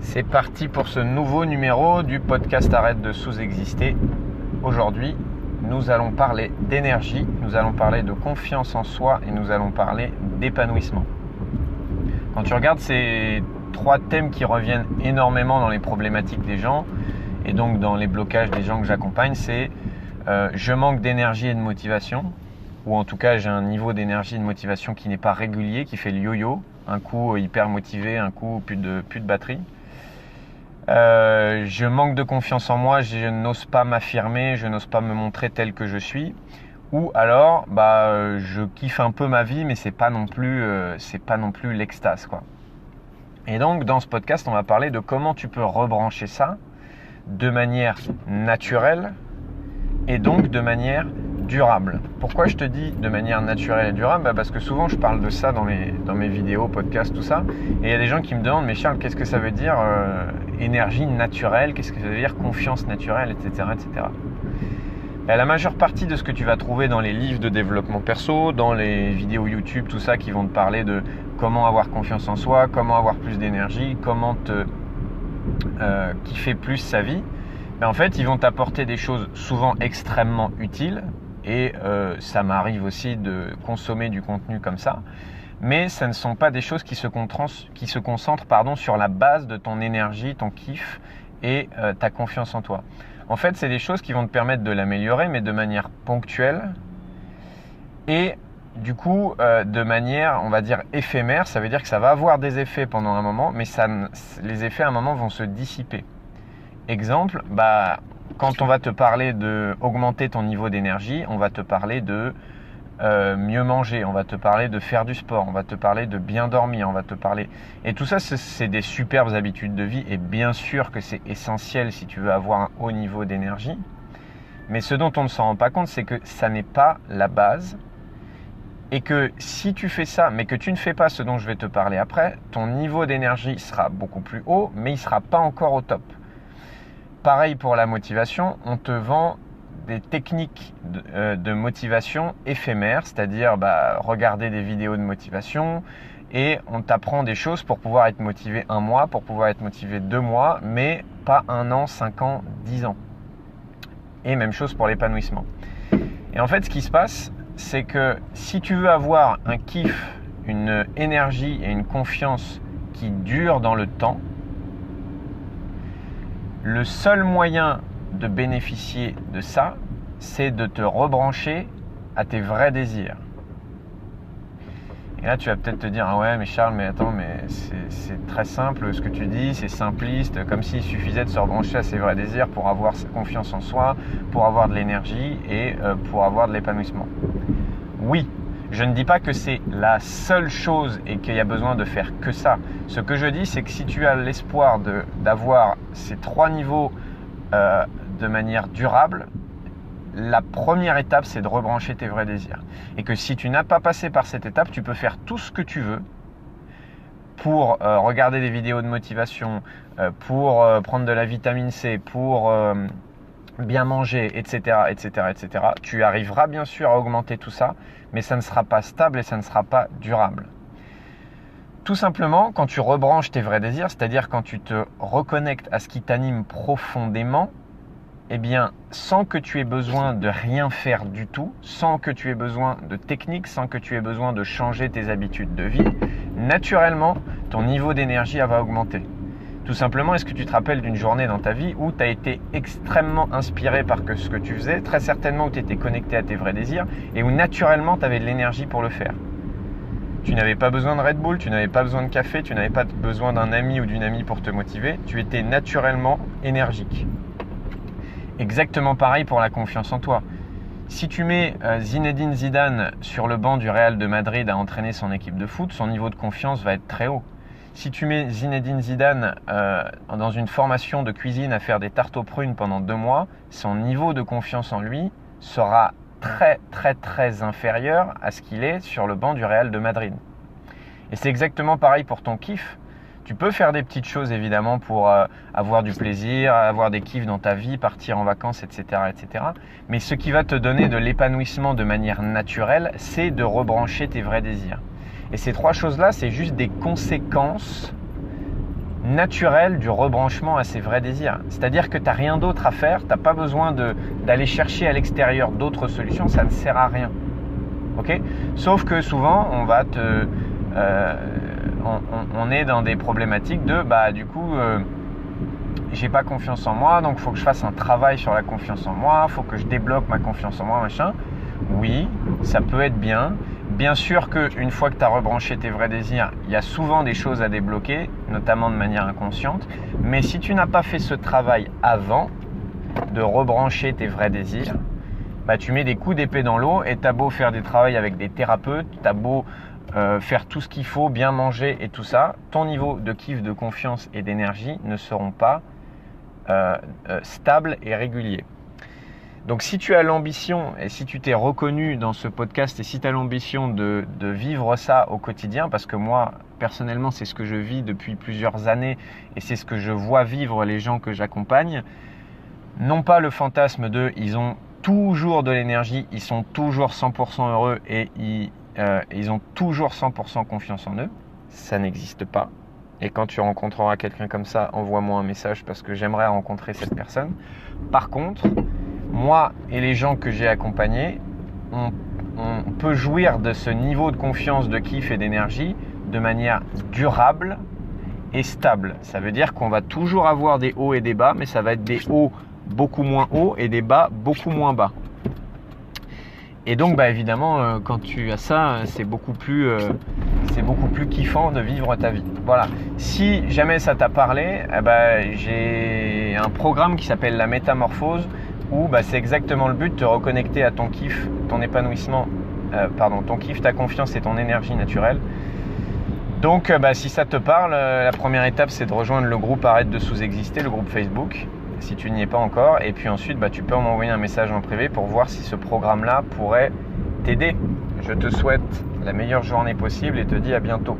C'est parti pour ce nouveau numéro du podcast Arrête de sous-exister. Aujourd'hui, nous allons parler d'énergie, nous allons parler de confiance en soi et nous allons parler d'épanouissement. Quand tu regardes ces trois thèmes qui reviennent énormément dans les problématiques des gens et donc dans les blocages des gens que j'accompagne, c'est je manque d'énergie et de motivation, ou en tout cas j'ai un niveau d'énergie et de motivation qui n'est pas régulier, qui fait le yo-yo, un coup hyper motivé, un coup plus de batterie. Je manque de confiance en moi, je n'ose pas m'affirmer, je n'ose pas me montrer tel que je suis. Ou alors, je kiffe un peu ma vie, mais c'est pas non plus l'extase, quoi. Et donc, dans ce podcast, on va parler de comment tu peux rebrancher ça de manière naturelle et donc de manière durable. Pourquoi je te dis de manière naturelle et durable ? Parce que souvent je parle de ça dans mes vidéos, podcasts, tout ça, et il y a des gens qui me demandent, mais Charles, qu'est-ce que ça veut dire énergie naturelle, qu'est-ce que ça veut dire confiance naturelle, etc. etc. La majeure partie de ce que tu vas trouver dans les livres de développement perso, dans les vidéos YouTube, tout ça, qui vont te parler de comment avoir confiance en soi, comment avoir plus d'énergie, comment kiffer plus sa vie, en fait ils vont t'apporter des choses souvent extrêmement utiles. Et ça m'arrive aussi de consommer du contenu comme ça. Mais ce ne sont pas des choses qui se concentrent sur la base de ton énergie, ton kiff et ta confiance en toi. En fait, c'est des choses qui vont te permettre de l'améliorer, mais de manière ponctuelle. Et du coup, de manière, on va dire, éphémère. Ça veut dire que ça va avoir des effets pendant un moment, mais les effets à un moment vont se dissiper. Exemple, quand on va te parler d'augmenter ton niveau d'énergie, on va te parler de mieux manger, on va te parler de faire du sport, on va te parler de bien dormir, on va te parler... Et tout ça, c'est des superbes habitudes de vie et bien sûr que c'est essentiel si tu veux avoir un haut niveau d'énergie. Mais ce dont on ne s'en rend pas compte, c'est que ça n'est pas la base et que si tu fais ça, mais que tu ne fais pas ce dont je vais te parler après, ton niveau d'énergie sera beaucoup plus haut, mais il ne sera pas encore au top. Pareil pour la motivation, on te vend des techniques de motivation éphémères, c'est-à-dire regarder des vidéos de motivation et on t'apprend des choses pour pouvoir être motivé 1 mois, pour pouvoir être motivé 2 mois, mais pas 1 an, 5 ans, 10 ans. Et même chose pour l'épanouissement. Et en fait, ce qui se passe, c'est que si tu veux avoir un kiff, une énergie et une confiance qui durent dans le temps, le seul moyen de bénéficier de ça, c'est de te rebrancher à tes vrais désirs. Et là, tu vas peut-être te dire, ah ouais, mais Charles, mais attends, mais c'est très simple ce que tu dis, c'est simpliste, comme s'il suffisait de se rebrancher à ses vrais désirs pour avoir confiance en soi, pour avoir de l'énergie et pour avoir de l'épanouissement. Oui, je ne dis pas que c'est la seule chose et qu'il y a besoin de faire que ça. Ce que je dis, c'est que si tu as l'espoir d'avoir ces 3 niveaux de manière durable, la première étape, c'est de rebrancher tes vrais désirs. Et que si tu n'as pas passé par cette étape, tu peux faire tout ce que tu veux pour regarder des vidéos de motivation, pour prendre de la vitamine C, pour... bien manger, etc., etc., etc. Tu arriveras bien sûr à augmenter tout ça, mais ça ne sera pas stable et ça ne sera pas durable. Tout simplement, quand tu rebranches tes vrais désirs, c'est-à-dire quand tu te reconnectes à ce qui t'anime profondément, sans que tu aies besoin de rien faire du tout, sans que tu aies besoin de technique, sans que tu aies besoin de changer tes habitudes de vie, naturellement, ton niveau d'énergie va augmenter. Tout simplement, est-ce que tu te rappelles d'une journée dans ta vie où tu as été extrêmement inspiré par ce que tu faisais, très certainement où tu étais connecté à tes vrais désirs et où naturellement tu avais de l'énergie pour le faire. Tu n'avais pas besoin de Red Bull, tu n'avais pas besoin de café, tu n'avais pas besoin d'un ami ou d'une amie pour te motiver, tu étais naturellement énergique. Exactement pareil pour la confiance en toi. Si tu mets Zinedine Zidane sur le banc du Real de Madrid à entraîner son équipe de foot, son niveau de confiance va être très haut. Si tu mets Zinedine Zidane dans une formation de cuisine à faire des tartes aux prunes pendant 2 mois, son niveau de confiance en lui sera très très très inférieur à ce qu'il est sur le banc du Real de Madrid. Et c'est exactement pareil pour ton kiff. Tu peux faire des petites choses évidemment pour avoir du plaisir, avoir des kiffs dans ta vie, partir en vacances, etc., etc. Mais ce qui va te donner de l'épanouissement de manière naturelle, c'est de rebrancher tes vrais désirs. Et ces 3 choses-là, c'est juste des conséquences naturel du rebranchement à ses vrais désirs. C'est-à-dire que tu n'as rien d'autre à faire, tu n'as pas besoin d'aller chercher à l'extérieur d'autres solutions, ça ne sert à rien. Okay ? Sauf que souvent, on est dans des problématiques de du coup, j'ai pas confiance en moi, donc il faut que je fasse un travail sur la confiance en moi, il faut que je débloque ma confiance en moi, machin. Oui, ça peut être bien. Bien sûr qu'une fois que tu as rebranché tes vrais désirs, il y a souvent des choses à débloquer, notamment de manière inconsciente. Mais si tu n'as pas fait ce travail avant de rebrancher tes vrais désirs, tu mets des coups d'épée dans l'eau et tu as beau faire des travaux avec des thérapeutes, tu as beau faire tout ce qu'il faut, bien manger et tout ça, ton niveau de kiff, de confiance et d'énergie ne seront pas stables et réguliers. Donc si tu as l'ambition et si tu t'es reconnu dans ce podcast et si tu as l'ambition de vivre ça au quotidien, parce que moi personnellement c'est ce que je vis depuis plusieurs années et c'est ce que je vois vivre les gens que j'accompagne, non pas le fantasme de ils ont toujours de l'énergie, ils sont toujours 100% heureux et ils ont toujours 100% confiance en eux, ça n'existe pas. Et quand tu rencontreras quelqu'un comme ça, envoie-moi un message parce que j'aimerais rencontrer cette personne. Par contre, moi et les gens que j'ai accompagnés, on peut jouir de ce niveau de confiance, de kiff et d'énergie de manière durable et stable. Ça veut dire qu'on va toujours avoir des hauts et des bas, mais ça va être des hauts beaucoup moins hauts et des bas beaucoup moins bas. Et donc évidemment, quand tu as ça, c'est beaucoup plus kiffant de vivre ta vie. Voilà. Si jamais ça t'a parlé, j'ai un programme qui s'appelle la métamorphose où c'est exactement le but de te reconnecter à ton kiff, ton épanouissement, ton kiff, ta confiance et ton énergie naturelle. Donc si ça te parle, la première étape c'est de rejoindre le groupe Arrête de sous-exister, le groupe Facebook, si tu n'y es pas encore. Et puis ensuite tu peux m'envoyer un message en privé pour voir si ce programme-là pourrait t'aider. Je te souhaite la meilleure journée possible et te dis à bientôt.